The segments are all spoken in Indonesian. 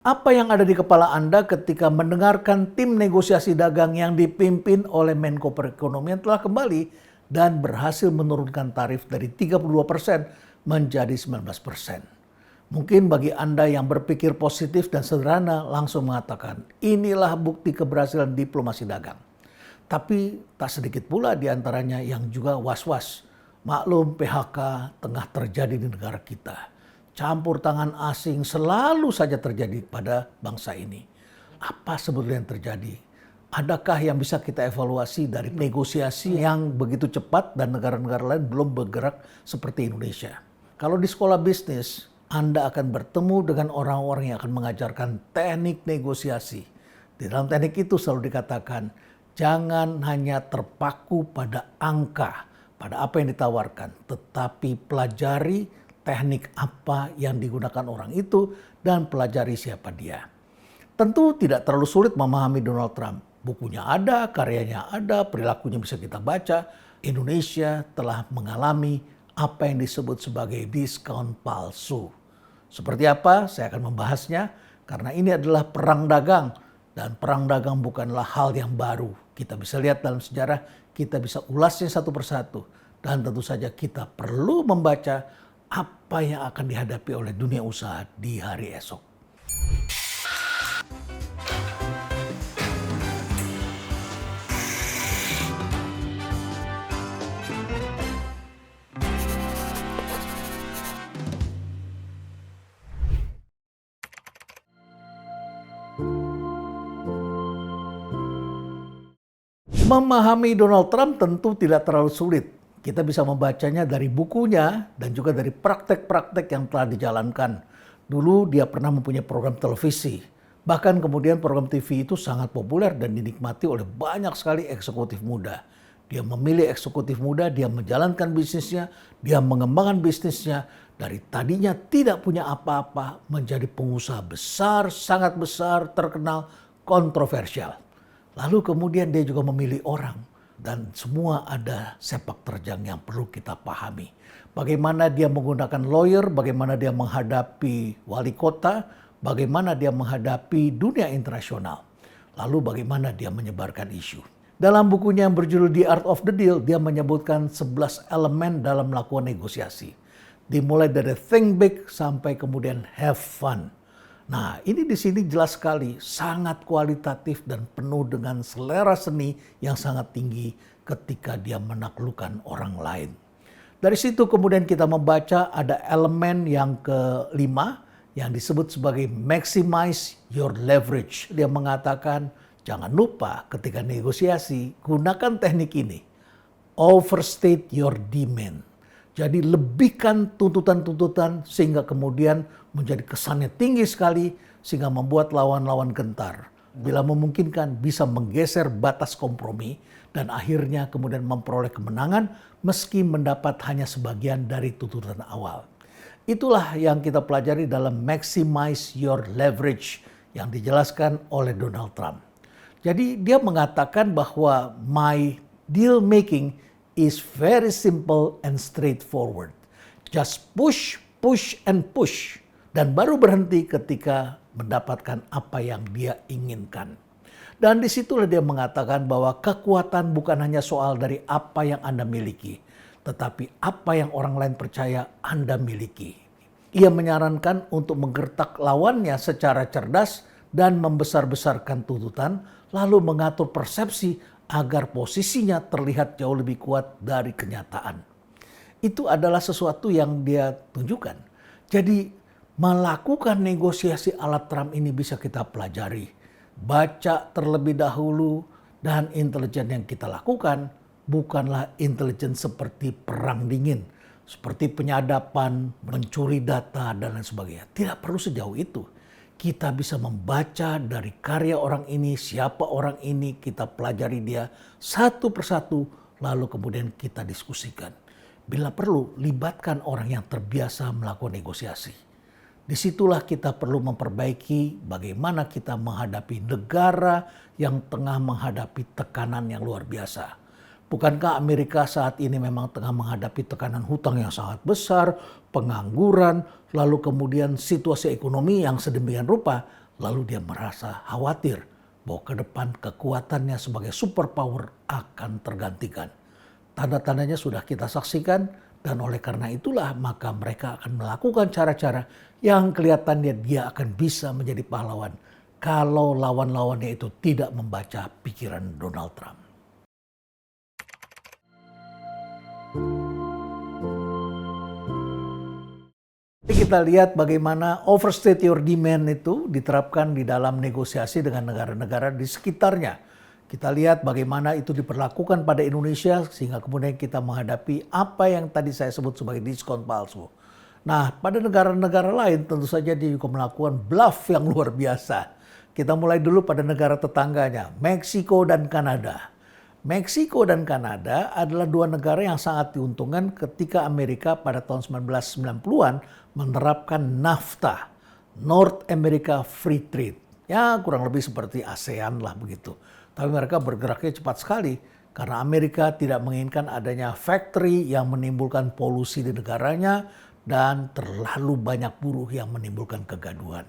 Apa yang ada di kepala Anda ketika mendengarkan tim negosiasi dagang yang dipimpin oleh Menko Perekonomian telah kembali dan berhasil menurunkan tarif dari 32% menjadi 19%? Mungkin bagi Anda yang berpikir positif dan sederhana langsung mengatakan, inilah bukti keberhasilan diplomasi dagang. Tapi tak sedikit pula di antaranya yang juga was-was. Maklum PHK tengah terjadi di negara kita. Campur tangan asing selalu saja terjadi pada bangsa ini. Apa sebetulnya yang terjadi? Adakah yang bisa kita evaluasi dari negosiasi yang begitu cepat dan negara-negara lain belum bergerak seperti Indonesia? Kalau di sekolah bisnis, Anda akan bertemu dengan orang-orang yang akan mengajarkan teknik negosiasi. Di dalam teknik itu selalu dikatakan, jangan hanya terpaku pada angka, pada apa yang ditawarkan, tetapi pelajari teknik apa yang digunakan orang itu dan pelajari siapa dia. Tentu tidak terlalu sulit memahami Donald Trump. Bukunya ada, karyanya ada, perilakunya bisa kita baca. Indonesia telah mengalami apa yang disebut sebagai diskon palsu. Seperti apa? Saya akan membahasnya karena ini adalah perang dagang. Dan perang dagang bukanlah hal yang baru. Kita bisa lihat dalam sejarah, kita bisa ulasnya satu persatu. Dan tentu saja kita perlu membaca apa yang akan dihadapi oleh dunia usaha di hari esok. Memahami Donald Trump tentu tidak terlalu sulit. Kita bisa membacanya dari bukunya dan juga dari praktek-praktek yang telah dijalankan. Dulu dia pernah mempunyai program televisi. Bahkan kemudian program TV itu sangat populer dan dinikmati oleh banyak sekali eksekutif muda. Dia memilih eksekutif muda, dia menjalankan bisnisnya, dia mengembangkan bisnisnya. Dari tadinya tidak punya apa-apa menjadi pengusaha besar, sangat besar, terkenal, kontroversial. Lalu kemudian dia juga memilih orang dan semua ada sepak terjang yang perlu kita pahami. Bagaimana dia menggunakan lawyer, bagaimana dia menghadapi wali kota, bagaimana dia menghadapi dunia internasional. Lalu bagaimana dia menyebarkan isu. Dalam bukunya yang berjudul The Art of the Deal, dia menyebutkan 11 elemen dalam melakukan negosiasi. Dimulai dari think big sampai kemudian have fun. Nah, ini di sini jelas sekali, sangat kualitatif dan penuh dengan selera seni yang sangat tinggi ketika dia menaklukkan orang lain. Dari situ kemudian kita membaca ada elemen yang kelima yang disebut sebagai maximize your leverage. Dia mengatakan, jangan lupa ketika negosiasi, gunakan teknik ini. Overstate your demand. Jadi lebihkan tuntutan-tuntutan sehingga kemudian menjadi kesannya tinggi sekali sehingga membuat lawan-lawan gentar. Bila memungkinkan bisa menggeser batas kompromi dan akhirnya kemudian memperoleh kemenangan meski mendapat hanya sebagian dari tuntutan awal. Itulah yang kita pelajari dalam maximize your leverage yang dijelaskan oleh Donald Trump. Jadi dia mengatakan bahwa my deal making is very simple and straightforward. Just push, push, and push. Dan baru berhenti ketika mendapatkan apa yang dia inginkan. Dan disitulah dia mengatakan bahwa kekuatan bukan hanya soal dari apa yang Anda miliki, tetapi apa yang orang lain percaya Anda miliki. Ia menyarankan untuk menggertak lawannya secara cerdas dan membesar-besarkan tuntutan, lalu mengatur persepsi agar posisinya terlihat jauh lebih kuat dari kenyataan. Itu adalah sesuatu yang dia tunjukkan. Jadi melakukan negosiasi ala Trump ini bisa kita pelajari. Baca terlebih dahulu dan intelijen yang kita lakukan bukanlah intelijen seperti perang dingin. Seperti penyadapan, mencuri data dan lain sebagainya. Tidak perlu sejauh itu. Kita bisa membaca dari karya orang ini, siapa orang ini, kita pelajari dia satu persatu, lalu kemudian kita diskusikan. Bila perlu, libatkan orang yang terbiasa melakukan negosiasi. Disitulah kita perlu memperbaiki bagaimana kita menghadapi negara yang tengah menghadapi tekanan yang luar biasa. Bukankah Amerika saat ini memang tengah menghadapi tekanan hutang yang sangat besar, pengangguran, lalu kemudian situasi ekonomi yang sedemikian rupa. Lalu dia merasa khawatir bahwa ke depan kekuatannya sebagai superpower akan tergantikan. Tanda-tandanya sudah kita saksikan dan oleh karena itulah maka mereka akan melakukan cara-cara yang kelihatannya dia akan bisa menjadi pahlawan kalau lawan-lawannya itu tidak membaca pikiran Donald Trump. Kita lihat bagaimana overstate your demand itu diterapkan di dalam negosiasi dengan negara-negara di sekitarnya. Kita lihat bagaimana itu diperlakukan pada Indonesia sehingga kemudian kita menghadapi apa yang tadi saya sebut sebagai diskon palsu. Nah, pada negara-negara lain tentu saja dia juga melakukan bluff yang luar biasa. Kita mulai dulu pada negara tetangganya, Meksiko dan Kanada. Meksiko dan Kanada adalah dua negara yang sangat diuntungkan ketika Amerika pada tahun 1990-an menerapkan NAFTA, North America Free Trade. Ya kurang lebih seperti ASEAN lah begitu. Tapi mereka bergeraknya cepat sekali karena Amerika tidak menginginkan adanya factory yang menimbulkan polusi di negaranya dan terlalu banyak buruh yang menimbulkan kegaduhan.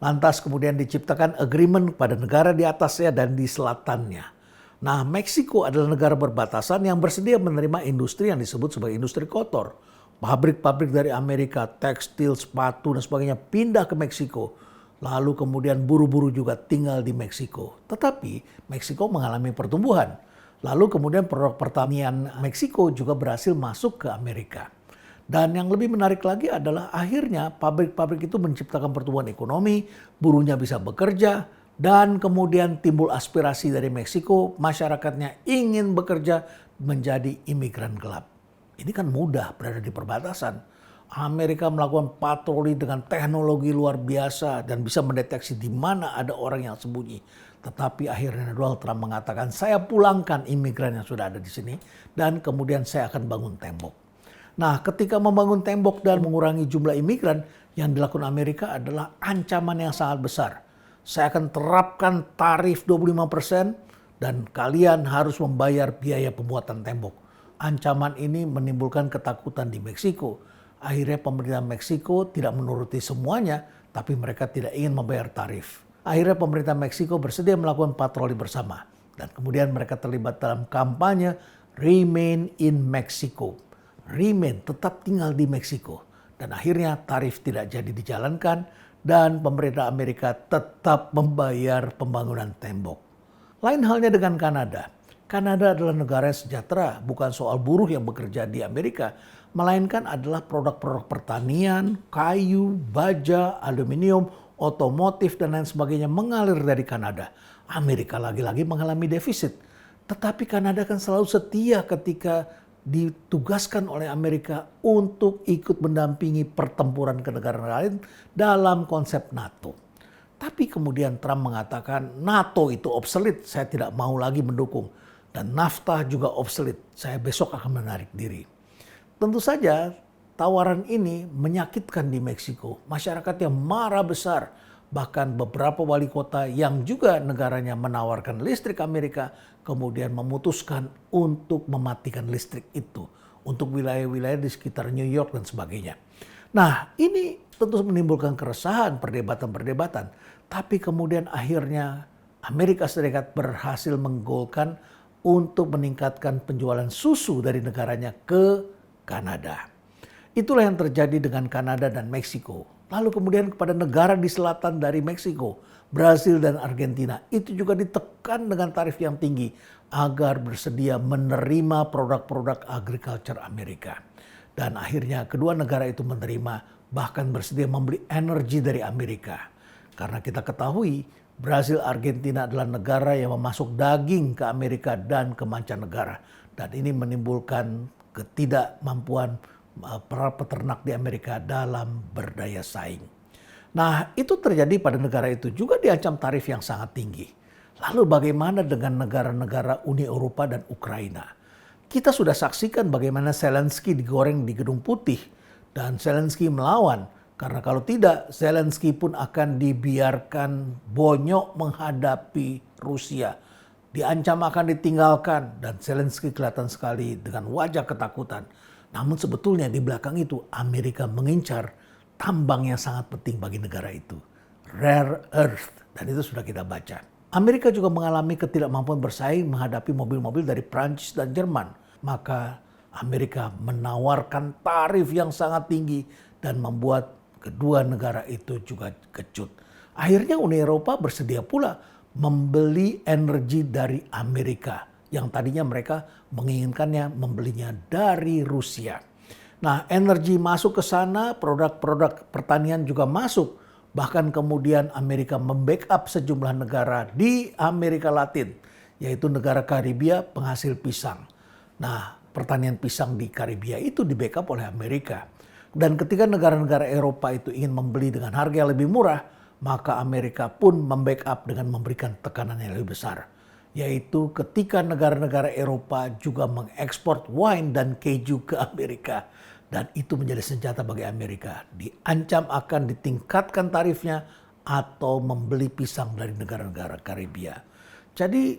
Lantas kemudian diciptakan agreement pada negara di atasnya dan di selatannya. Nah, Meksiko adalah negara berbatasan yang bersedia menerima industri yang disebut sebagai industri kotor. Pabrik-pabrik dari Amerika, tekstil, sepatu, dan sebagainya pindah ke Meksiko. Lalu kemudian buruh-buruh juga tinggal di Meksiko. Tetapi Meksiko mengalami pertumbuhan. Lalu kemudian produk pertanian Meksiko juga berhasil masuk ke Amerika. Dan yang lebih menarik lagi adalah akhirnya pabrik-pabrik itu menciptakan pertumbuhan ekonomi, buruhnya bisa bekerja, dan kemudian timbul aspirasi dari Meksiko, masyarakatnya ingin bekerja menjadi imigran gelap. Ini kan mudah berada di perbatasan. Amerika melakukan patroli dengan teknologi luar biasa dan bisa mendeteksi di mana ada orang yang sembunyi. Tetapi akhirnya Donald Trump mengatakan, saya pulangkan imigran yang sudah ada di sini dan kemudian saya akan bangun tembok. Nah, ketika membangun tembok dan mengurangi jumlah imigran, yang dilakukan Amerika adalah ancaman yang sangat besar. Saya akan terapkan tarif 25% dan kalian harus membayar biaya pembuatan tembok. Ancaman ini menimbulkan ketakutan di Meksiko. Akhirnya pemerintah Meksiko tidak menuruti semuanya, tapi mereka tidak ingin membayar tarif. Akhirnya pemerintah Meksiko bersedia melakukan patroli bersama. Dan kemudian mereka terlibat dalam kampanye Remain in Mexico. Remain, tetap tinggal di Meksiko. Dan akhirnya tarif tidak jadi dijalankan dan pemerintah Amerika tetap membayar pembangunan tembok. Lain halnya dengan Kanada. Kanada adalah negara yang sejahtera, bukan soal buruh yang bekerja di Amerika, melainkan adalah produk-produk pertanian, kayu, baja, aluminium, otomotif, dan lain sebagainya mengalir dari Kanada. Amerika lagi-lagi mengalami defisit. Tetapi Kanada kan selalu setia ketika ditugaskan oleh Amerika untuk ikut mendampingi pertempuran ke negara lain dalam konsep NATO. Tapi kemudian Trump mengatakan NATO itu obsolete, saya tidak mau lagi mendukung. Dan NAFTA juga obsolete, saya besok akan menarik diri. Tentu saja tawaran ini menyakitkan di Meksiko. Masyarakatnya marah besar. Bahkan beberapa wali kota yang juga negaranya menawarkan listrik Amerika kemudian memutuskan untuk mematikan listrik itu untuk wilayah-wilayah di sekitar New York dan sebagainya. Nah, ini tentu menimbulkan keresahan, perdebatan-perdebatan. Tapi kemudian akhirnya Amerika Serikat berhasil menggolkan untuk meningkatkan penjualan susu dari negaranya ke Kanada. Itulah yang terjadi dengan Kanada dan Meksiko. Lalu kemudian kepada negara di selatan dari Meksiko, Brasil dan Argentina. Itu juga ditekan dengan tarif yang tinggi agar bersedia menerima produk-produk agriculture Amerika. Dan akhirnya kedua negara itu menerima, bahkan bersedia membeli energi dari Amerika. Karena kita ketahui Brasil, Argentina adalah negara yang memasuk daging ke Amerika dan ke mancanegara. Dan ini menimbulkan ketidakmampuan para peternak di Amerika dalam berdaya saing. Nah, itu terjadi pada negara itu juga diancam tarif yang sangat tinggi. Lalu bagaimana dengan negara-negara Uni Eropa dan Ukraina? Kita sudah saksikan bagaimana Zelensky digoreng di Gedung Putih dan Zelensky melawan. Karena kalau tidak, Zelensky pun akan dibiarkan bonyok menghadapi Rusia. Diancam akan ditinggalkan dan Zelensky kelihatan sekali dengan wajah ketakutan. Namun sebetulnya di belakang itu Amerika mengincar tambang yang sangat penting bagi negara itu. rare earth, dan itu sudah kita baca. Amerika juga mengalami ketidakmampuan bersaing menghadapi mobil-mobil dari Prancis dan Jerman. Maka Amerika menawarkan tarif yang sangat tinggi dan membuat kedua negara itu juga kecut. Akhirnya Uni Eropa bersedia pula membeli energi dari Amerika yang tadinya mereka menginginkannya membelinya dari Rusia. Nah, energi masuk ke sana, produk-produk pertanian juga masuk. Bahkan kemudian Amerika membackup sejumlah negara di Amerika Latin, yaitu negara Karibia penghasil pisang. Nah, pertanian pisang di Karibia itu di-backup oleh Amerika. Dan ketika negara-negara Eropa itu ingin membeli dengan harga yang lebih murah, maka Amerika pun membackup dengan memberikan tekanan yang lebih besar. Yaitu ketika negara-negara Eropa juga mengekspor wine dan keju ke Amerika. Dan itu menjadi senjata bagi Amerika. Diancam akan ditingkatkan tarifnya atau membeli pisang dari negara-negara Karibia. Jadi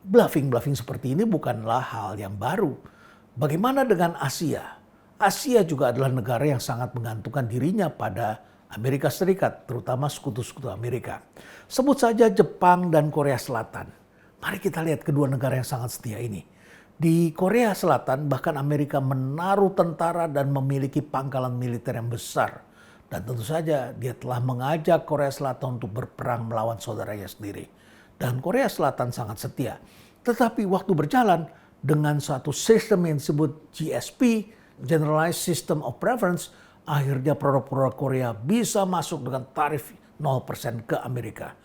bluffing-bluffing seperti ini bukanlah hal yang baru. Bagaimana dengan Asia? Asia juga adalah negara yang sangat menggantungkan dirinya pada Amerika Serikat, terutama sekutu-sekutu Amerika. Sebut saja Jepang dan Korea Selatan. Mari kita lihat kedua negara yang sangat setia ini. Di Korea Selatan bahkan Amerika menaruh tentara dan memiliki pangkalan militer yang besar. Dan tentu saja dia telah mengajak Korea Selatan untuk berperang melawan saudaranya sendiri. Dan Korea Selatan sangat setia. Tetapi waktu berjalan dengan suatu sistem yang disebut GSP, Generalized System of Preference, akhirnya produk-produk Korea bisa masuk dengan tarif 0% ke Amerika.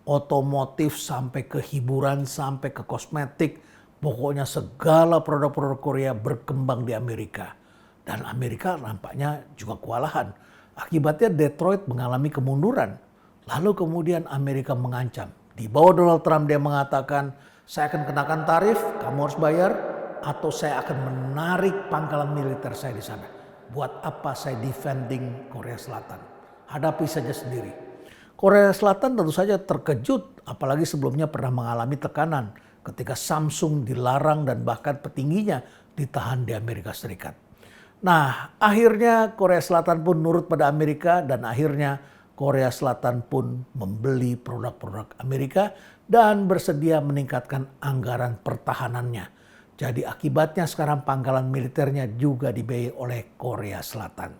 Otomotif sampai ke hiburan, sampai ke kosmetik, pokoknya segala produk-produk Korea berkembang di Amerika. Dan Amerika nampaknya juga kewalahan. Akibatnya Detroit mengalami kemunduran. Lalu kemudian Amerika mengancam. Di bawah Donald Trump dia mengatakan, saya akan kenakan tarif, kamu harus bayar, atau saya akan menarik pangkalan militer saya di sana. Buat apa saya defending Korea Selatan? Hadapi saja sendiri. Korea Selatan tentu saja terkejut, apalagi sebelumnya pernah mengalami tekanan ketika Samsung dilarang dan bahkan petingginya ditahan di Amerika Serikat. Nah, akhirnya Korea Selatan pun nurut pada Amerika dan akhirnya Korea Selatan pun membeli produk-produk Amerika dan bersedia meningkatkan anggaran pertahanannya. Jadi akibatnya sekarang pangkalan militernya juga dibiayai oleh Korea Selatan.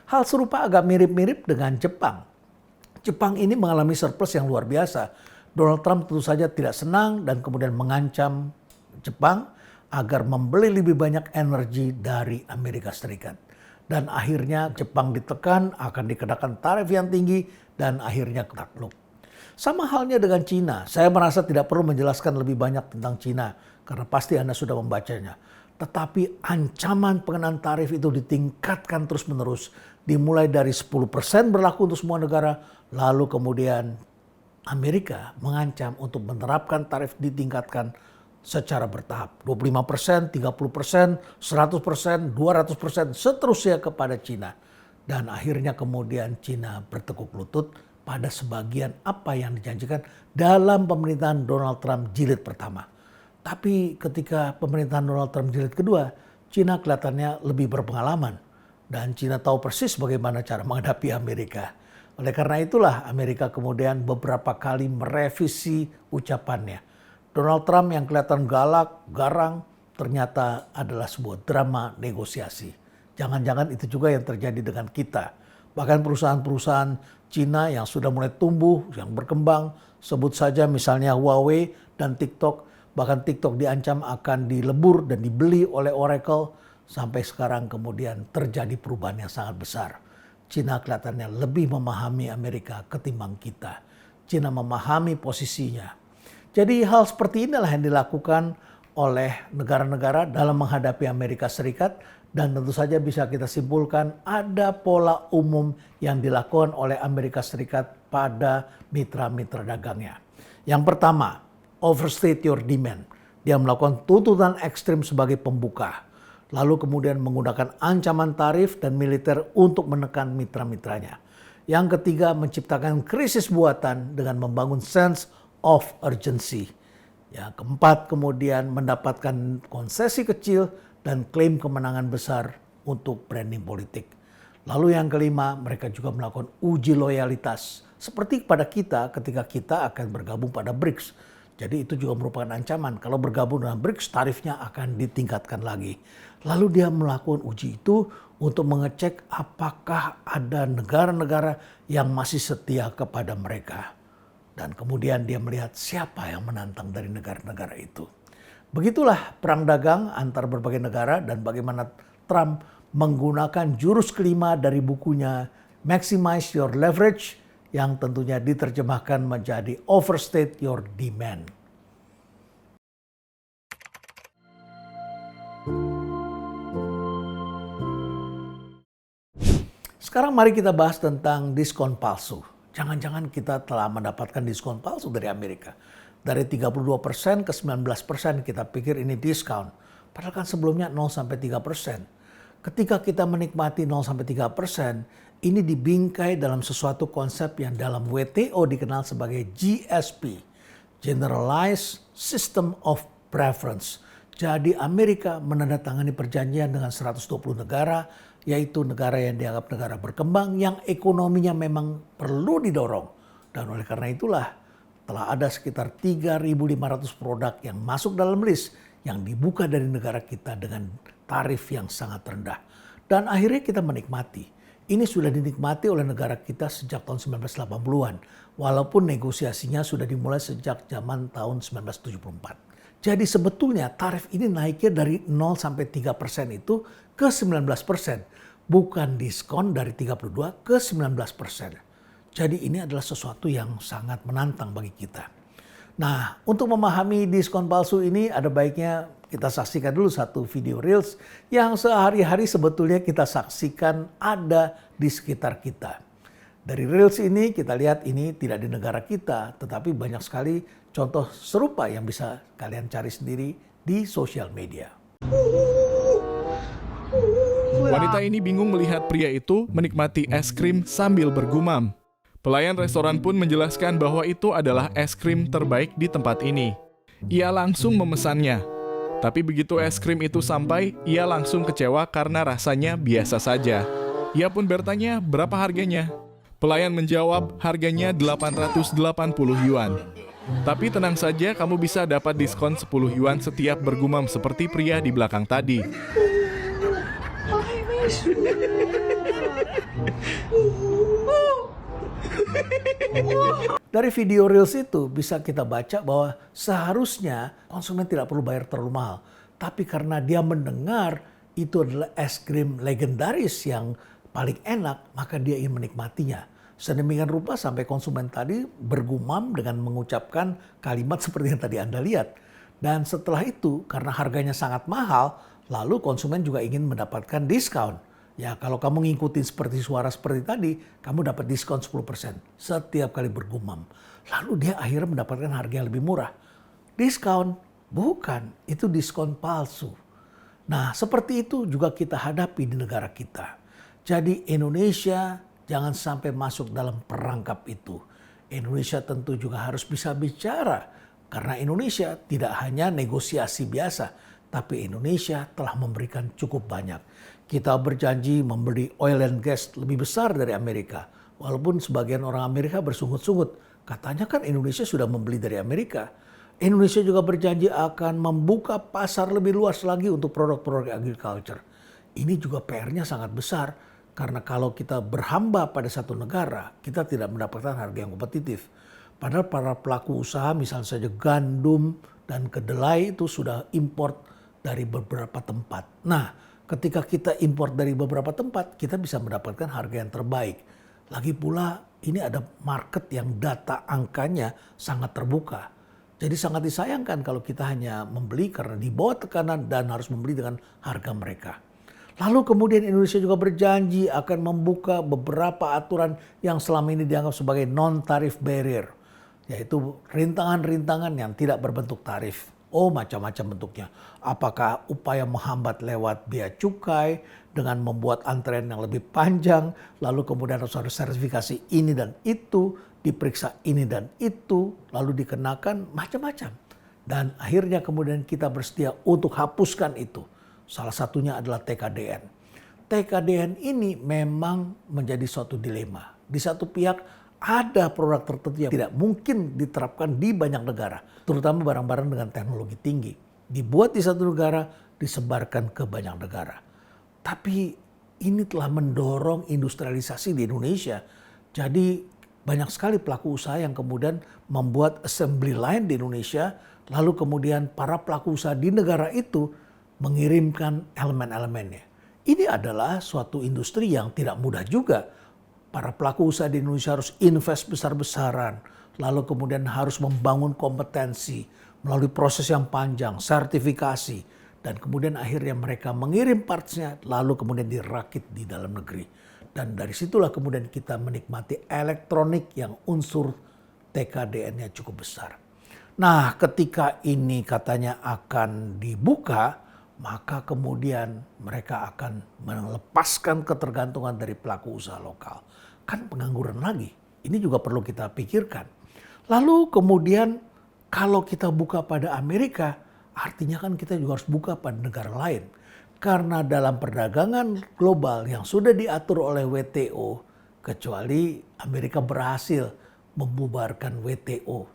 Hal serupa agak mirip-mirip dengan Jepang. Jepang ini mengalami surplus yang luar biasa. Donald Trump tentu saja tidak senang dan kemudian mengancam Jepang agar membeli lebih banyak energi dari Amerika Serikat. Dan akhirnya Jepang ditekan, akan dikenakan tarif yang tinggi dan akhirnya takluk. Sama halnya dengan Cina. Saya merasa tidak perlu menjelaskan lebih banyak tentang Cina karena pasti Anda sudah membacanya. Tetapi ancaman pengenaan tarif itu ditingkatkan terus-menerus. Dimulai dari 10% berlaku untuk semua negara, lalu kemudian Amerika mengancam untuk menerapkan tarif ditingkatkan secara bertahap. 25%, 30%, 100%, 200%, seterusnya kepada Cina. Dan akhirnya kemudian Cina bertekuk lutut pada sebagian apa yang dijanjikan dalam pemerintahan Donald Trump jilid pertama. Tapi ketika pemerintahan Donald Trump jilid kedua, Cina kelihatannya lebih berpengalaman. Dan Cina tahu persis bagaimana cara menghadapi Amerika. Oleh karena itulah Amerika kemudian beberapa kali merevisi ucapannya. Donald Trump yang kelihatan galak, garang, ternyata adalah sebuah drama negosiasi. Jangan-jangan itu juga yang terjadi dengan kita. Bahkan perusahaan-perusahaan Cina yang sudah mulai tumbuh, yang berkembang, sebut saja misalnya Huawei dan TikTok, bahkan TikTok diancam akan dilebur dan dibeli oleh Oracle, sampai sekarang kemudian terjadi perubahan yang sangat besar. Cina kelihatannya lebih memahami Amerika ketimbang kita. Cina memahami posisinya. Jadi hal seperti inilah yang dilakukan oleh negara-negara dalam menghadapi Amerika Serikat. Dan tentu saja bisa kita simpulkan ada pola umum yang dilakukan oleh Amerika Serikat pada mitra-mitra dagangnya. Yang pertama, overstate your demand. Dia melakukan tuntutan ekstrim sebagai pembuka. Lalu kemudian menggunakan ancaman tarif dan militer untuk menekan mitra-mitranya. Yang ketiga, menciptakan krisis buatan dengan membangun sense of urgency. Ya, keempat, kemudian mendapatkan konsesi kecil dan klaim kemenangan besar untuk branding politik. Lalu yang kelima, mereka juga melakukan uji loyalitas Seperti pada kita ketika kita akan bergabung pada BRICS. Jadi itu juga merupakan ancaman. Kalau bergabung dengan BRICS, tarifnya akan ditingkatkan lagi. Lalu dia melakukan uji itu untuk mengecek apakah ada negara-negara yang masih setia kepada mereka. Dan kemudian dia melihat siapa yang menantang dari negara-negara itu. Begitulah perang dagang antar berbagai negara dan bagaimana Trump menggunakan jurus kelima dari bukunya Maximize Your Leverage yang tentunya diterjemahkan menjadi Overstate Your Demand. Sekarang mari kita bahas tentang diskon palsu. Jangan-jangan kita telah mendapatkan diskon palsu dari Amerika. Dari 32% ke 19% kita pikir ini diskon. Padahal kan sebelumnya 0-3%. Ketika kita menikmati 0-3%, ini dibingkai dalam sesuatu konsep yang dalam WTO dikenal sebagai GSP, Generalized System of Preference. Jadi Amerika menandatangani perjanjian dengan 120 negara, yaitu negara yang dianggap negara berkembang yang ekonominya memang perlu didorong. Dan oleh karena itulah telah ada sekitar 3.500 produk yang masuk dalam list yang dibuka dari negara kita dengan tarif yang sangat rendah. Dan akhirnya kita menikmati. Ini sudah dinikmati oleh negara kita sejak tahun 1980-an. Walaupun negosiasinya sudah dimulai sejak zaman tahun 1974. Jadi sebetulnya tarif ini naiknya dari 0-3% itu ke 19%. Bukan diskon dari 32 ke 19%. Jadi ini adalah sesuatu yang sangat menantang bagi kita. Nah, untuk memahami diskon palsu ini ada baiknya kita saksikan dulu satu video Reels yang sehari-hari sebetulnya kita saksikan ada di sekitar kita. Dari Reels ini kita lihat ini tidak di negara kita, tetapi banyak sekali contoh serupa yang bisa kalian cari sendiri di sosial media. Wanita ini bingung melihat pria itu menikmati es krim sambil bergumam. Pelayan restoran pun menjelaskan bahwa itu adalah es krim terbaik di tempat ini. Ia langsung memesannya. Tapi begitu es krim itu sampai, ia langsung kecewa karena rasanya biasa saja. Ia pun bertanya berapa harganya. Pelayan menjawab harganya 880 yuan. Tapi tenang saja, kamu bisa dapat diskon 10 yuan setiap bergumam seperti pria di belakang tadi. Dari video Reels itu bisa kita baca bahwa seharusnya konsumen tidak perlu bayar terlalu mahal. Tapi karena dia mendengar itu adalah es krim legendaris yang paling enak, maka dia ingin menikmatinya. Sedemikian rupa sampai konsumen tadi bergumam dengan mengucapkan kalimat seperti yang tadi Anda lihat. Dan setelah itu karena harganya sangat mahal, lalu konsumen juga ingin mendapatkan diskon. Ya kalau kamu ngikutin seperti suara seperti tadi, kamu dapat diskon 10% setiap kali bergumam. Lalu dia akhirnya mendapatkan harga yang lebih murah. Diskon? Bukan, itu diskon palsu. Nah seperti itu juga kita hadapi di negara kita. Jadi Indonesia jangan sampai masuk dalam perangkap itu. Indonesia tentu juga harus bisa bicara. Karena Indonesia tidak hanya negosiasi biasa, tapi Indonesia telah memberikan cukup banyak. Kita berjanji membeli oil and gas lebih besar dari Amerika. Walaupun sebagian orang Amerika bersungut-sungut. Katanya kan Indonesia sudah membeli dari Amerika. Indonesia juga berjanji akan membuka pasar lebih luas lagi untuk produk-produk agriculture. Ini juga PR-nya sangat besar. Karena kalau kita berhamba pada satu negara, kita tidak mendapatkan harga yang kompetitif. Padahal para pelaku usaha misalnya saja gandum dan kedelai itu sudah import dari beberapa tempat. Nah, ketika kita import dari beberapa tempat, kita bisa mendapatkan harga yang terbaik. Lagi pula ini ada market yang data angkanya sangat terbuka. Jadi sangat disayangkan kalau kita hanya membeli karena di bawah tekanan dan harus membeli dengan harga mereka. Lalu kemudian Indonesia juga berjanji akan membuka beberapa aturan yang selama ini dianggap sebagai non-tarif barrier. Yaitu rintangan-rintangan yang tidak berbentuk tarif. Oh macam-macam bentuknya. Apakah upaya menghambat lewat biaya cukai dengan membuat antrean yang lebih panjang. Lalu kemudian harus ada sertifikasi ini dan itu. Diperiksa ini dan itu. Lalu dikenakan macam-macam. Dan akhirnya kemudian kita bersedia untuk hapuskan itu. Salah satunya adalah TKDN. TKDN ini memang menjadi suatu dilema. Di satu pihak ada produk tertentu yang tidak mungkin diterapkan di banyak negara, terutama barang-barang dengan teknologi tinggi. Dibuat di satu negara, disebarkan ke banyak negara. Tapi ini telah mendorong industrialisasi di Indonesia. Jadi banyak sekali pelaku usaha yang kemudian membuat assembly line di Indonesia, lalu kemudian para pelaku usaha di negara itu mengirimkan elemen-elemennya. Ini adalah suatu industri yang tidak mudah juga. Para pelaku usaha di Indonesia harus invest besar-besaran, lalu kemudian harus membangun kompetensi melalui proses yang panjang, sertifikasi, dan kemudian akhirnya mereka mengirim partsnya, lalu kemudian dirakit di dalam negeri. Dan dari situlah kemudian kita menikmati elektronik yang unsur TKDN-nya cukup besar. Nah, ketika ini katanya akan dibuka, maka kemudian mereka akan melepaskan ketergantungan dari pelaku usaha lokal. Kan pengangguran lagi. Ini juga perlu kita pikirkan. Lalu kemudian kalau kita buka pada Amerika, artinya kan kita juga harus buka pada negara lain. Karena dalam perdagangan global yang sudah diatur oleh WTO, kecuali Amerika berhasil membubarkan WTO.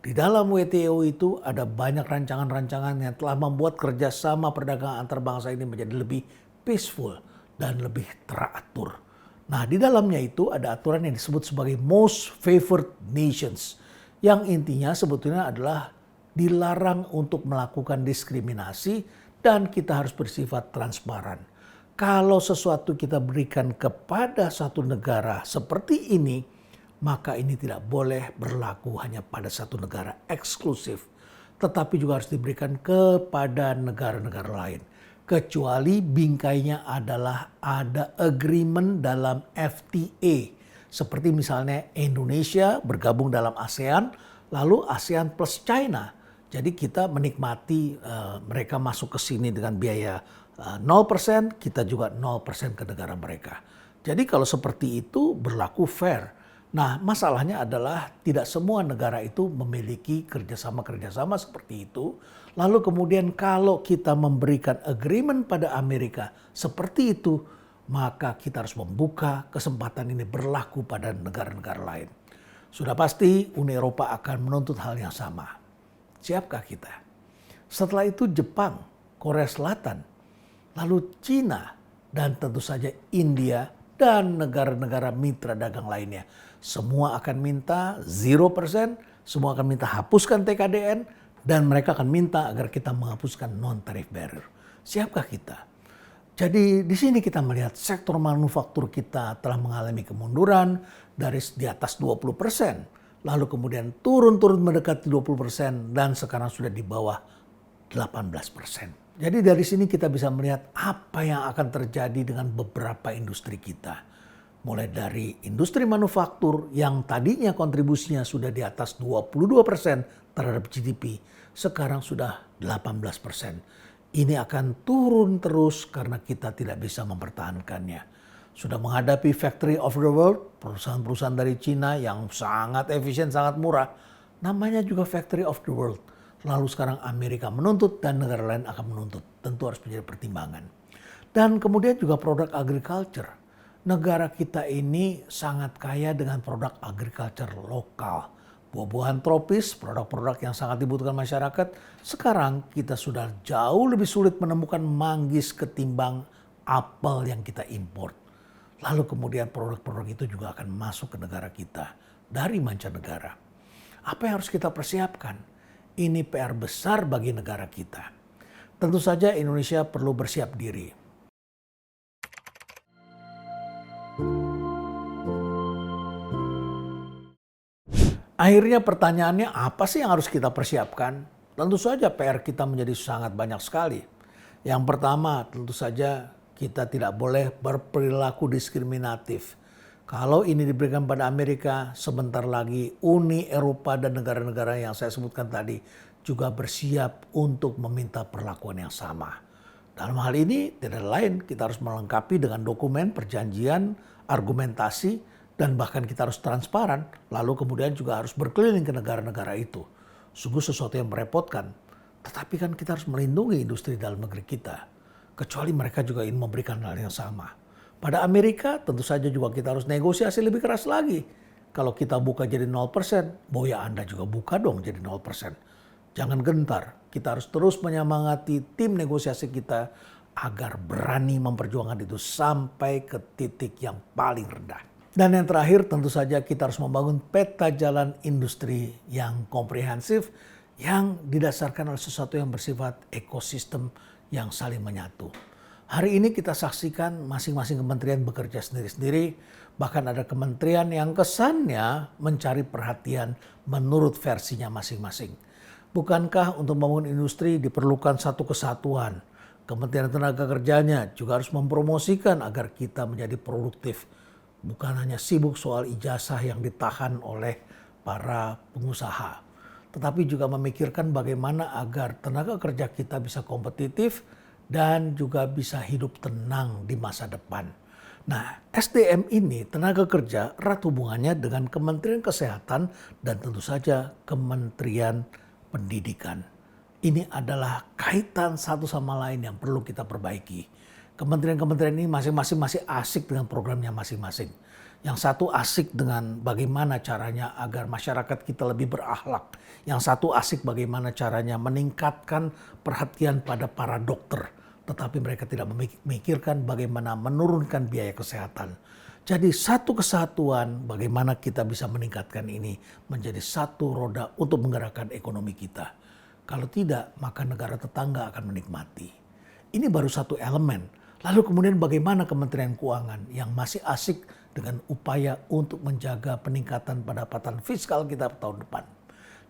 Di dalam WTO itu ada banyak rancangan-rancangan yang telah membuat kerjasama perdagangan antar bangsa ini menjadi lebih peaceful dan lebih teratur. Nah, di dalamnya itu ada aturan yang disebut sebagai Most Favored Nations, yang intinya sebetulnya adalah dilarang untuk melakukan diskriminasi dan kita harus bersifat transparan. Kalau sesuatu kita berikan kepada satu negara seperti ini, maka ini tidak boleh berlaku hanya pada satu negara eksklusif, tetapi juga harus diberikan kepada negara-negara lain. Kecuali bingkainya adalah ada agreement dalam FTA. Seperti misalnya Indonesia bergabung dalam ASEAN, lalu ASEAN plus China. Jadi kita menikmati mereka masuk ke sini dengan biaya 0%, kita juga 0% ke negara mereka. Jadi kalau seperti itu berlaku fair. Nah, masalahnya adalah tidak semua negara itu memiliki kerjasama-kerjasama seperti itu. Lalu kemudian kalau kita memberikan agreement pada Amerika seperti itu, maka kita harus membuka kesempatan ini berlaku pada negara-negara lain. Sudah pasti Uni Eropa akan menuntut hal yang sama. Siapkah kita? Setelah itu Jepang, Korea Selatan, lalu Cina, dan tentu saja India dan negara-negara mitra dagang lainnya. Semua akan minta 0%, semua akan minta hapuskan TKDN, dan mereka akan minta agar kita menghapuskan non-tarif barrier. Siapkah kita? Jadi di sini kita melihat sektor manufaktur kita telah mengalami kemunduran dari di atas 20%. Lalu kemudian turun-turun mendekati 20% dan sekarang sudah di bawah 18%. Jadi dari sini kita bisa melihat apa yang akan terjadi dengan beberapa industri kita. Mulai dari industri manufaktur yang tadinya kontribusinya sudah di atas 22% terhadap GDP, sekarang sudah 18%. Ini akan turun terus karena kita tidak bisa mempertahankannya. Sudah menghadapi factory of the world, perusahaan-perusahaan dari Cina yang sangat efisien, sangat murah. Namanya juga factory of the world. Lalu sekarang Amerika menuntut dan negara lain akan menuntut. Tentu harus menjadi pertimbangan. Dan kemudian juga produk agriculture. Negara kita ini sangat kaya dengan produk agriculture lokal. Buah-buahan tropis, produk-produk yang sangat dibutuhkan masyarakat. Sekarang kita sudah jauh lebih sulit menemukan manggis ketimbang apel yang kita import. Lalu kemudian produk-produk itu juga akan masuk ke negara kita dari mancanegara. Apa yang harus kita persiapkan? Ini PR besar bagi negara kita. Tentu saja Indonesia perlu bersiap diri. Akhirnya pertanyaannya apa sih yang harus kita persiapkan? Tentu saja PR kita menjadi sangat banyak sekali. Yang pertama tentu saja kita tidak boleh berperilaku diskriminatif. Kalau ini diberikan pada Amerika, sebentar lagi Uni Eropa dan negara-negara yang saya sebutkan tadi juga bersiap untuk meminta perlakuan yang sama. Dalam hal ini tidak lain kita harus melengkapi dengan dokumen, perjanjian, argumentasi, dan bahkan kita harus transparan. Lalu kemudian juga harus berkeliling ke negara-negara itu. Sungguh sesuatu yang merepotkan. Tetapi kan kita harus melindungi industri dalam negeri kita. Kecuali mereka juga ingin memberikan hal yang sama. Pada Amerika tentu saja juga kita harus negosiasi lebih keras lagi. kalau kita buka jadi 0%, boya Anda juga buka dong jadi 0%. Jangan gentar, kita harus terus menyemangati tim negosiasi kita agar berani memperjuangkan itu sampai ke titik yang paling rendah. Dan yang terakhir tentu saja kita harus membangun peta jalan industri yang komprehensif yang didasarkan oleh sesuatu yang bersifat ekosistem yang saling menyatu. Hari ini kita saksikan masing-masing kementerian bekerja sendiri-sendiri, bahkan ada kementerian yang kesannya mencari perhatian menurut versinya masing-masing. Bukankah untuk membangun industri diperlukan satu kesatuan? Kementerian Tenaga Kerjanya juga harus mempromosikan agar kita menjadi produktif. Bukan hanya sibuk soal ijazah yang ditahan oleh para pengusaha, tetapi juga memikirkan bagaimana agar tenaga kerja kita bisa kompetitif dan juga bisa hidup tenang di masa depan. Nah, SDM ini, tenaga kerja, erat hubungannya dengan Kementerian Kesehatan dan tentu saja Kementerian Pendidikan. Ini adalah kaitan satu sama lain yang perlu kita perbaiki. Kementerian-kementerian ini masing-masing masih asik dengan programnya masing-masing. Yang satu asik dengan bagaimana caranya agar masyarakat kita lebih berakhlak. Yang satu asik bagaimana caranya meningkatkan perhatian pada para dokter. Tetapi mereka tidak memikirkan bagaimana menurunkan biaya kesehatan. Jadi satu kesatuan bagaimana kita bisa meningkatkan ini menjadi satu roda untuk menggerakkan ekonomi kita. Kalau tidak, maka negara tetangga akan menikmati. Ini baru satu elemen. Lalu kemudian bagaimana Kementerian Keuangan yang masih asik dengan upaya untuk menjaga peningkatan pendapatan fiskal kita tahun depan.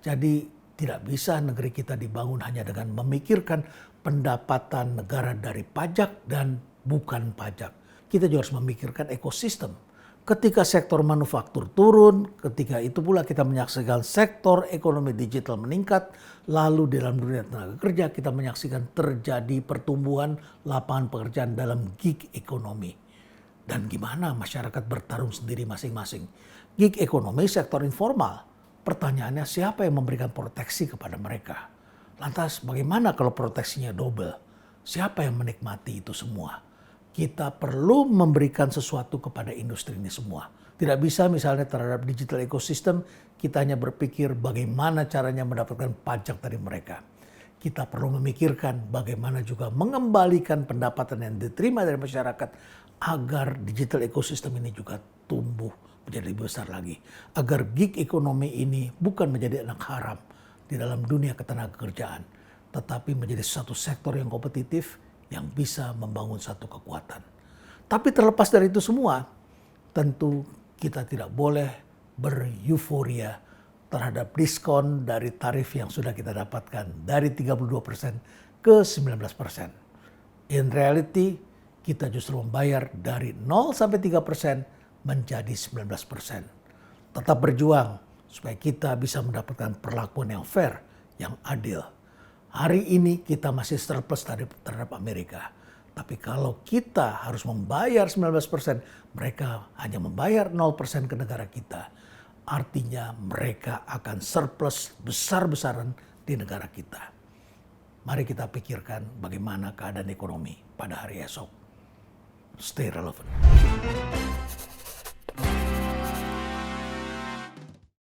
Jadi tidak bisa negeri kita dibangun hanya dengan memikirkan pendapatan negara dari pajak dan bukan pajak. Kita juga harus memikirkan ekosistem. Ketika sektor manufaktur turun, ketika itu pula kita menyaksikan sektor ekonomi digital meningkat, lalu di dalam dunia tenaga kerja kita menyaksikan terjadi pertumbuhan lapangan pekerjaan dalam gig ekonomi. Dan gimana masyarakat bertarung sendiri masing-masing. Gig ekonomi sektor informal. Pertanyaannya siapa yang memberikan proteksi kepada mereka? Lantas bagaimana kalau proteksinya double? Siapa yang menikmati itu semua? Kita perlu memberikan sesuatu kepada industri ini semua. Tidak bisa misalnya terhadap digital ecosystem kita hanya berpikir bagaimana caranya mendapatkan pajak dari mereka. Kita perlu memikirkan bagaimana juga mengembalikan pendapatan yang diterima dari masyarakat agar digital ecosystem ini juga tumbuh menjadi lebih besar lagi. Agar gig ekonomi ini bukan menjadi anak haram di dalam dunia ketenagakerjaan, tetapi menjadi satu sektor yang kompetitif yang bisa membangun satu kekuatan. Tapi terlepas dari itu semua, tentu kita tidak boleh beryuforia terhadap diskon dari tarif yang sudah kita dapatkan dari 32% ke 19%. In reality, kita justru membayar dari 0 sampai 3% menjadi 19%. Tetap berjuang supaya kita bisa mendapatkan perlakuan yang fair, yang adil. Hari ini kita masih surplus terhadap Amerika. Tapi kalau kita harus membayar 19%, mereka hanya membayar 0% ke negara kita. Artinya mereka akan surplus besar-besaran di negara kita. Mari kita pikirkan bagaimana keadaan ekonomi pada hari esok. Stay relevant.